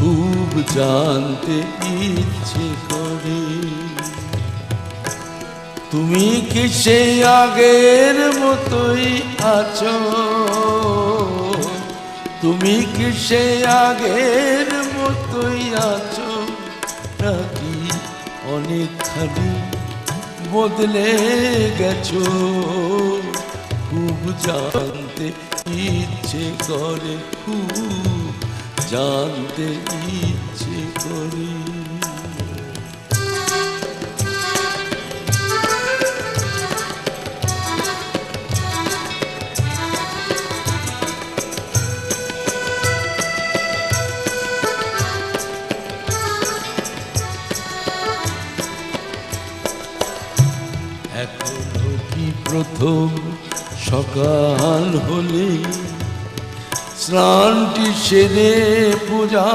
খুব জানতে ইচ্ছে করে। তুমি কি সেই আগের মতোই আছো? তুমি কি সেই আগের মতোই আছো, নাকি অনেকখানি বদলে গেছো? খুব জানতে ইচ্ছে করে, খুব জানতে ইচ্ছে করে। এখনো কি প্রথম সকাল হলে স্নানটি সেরে পূজা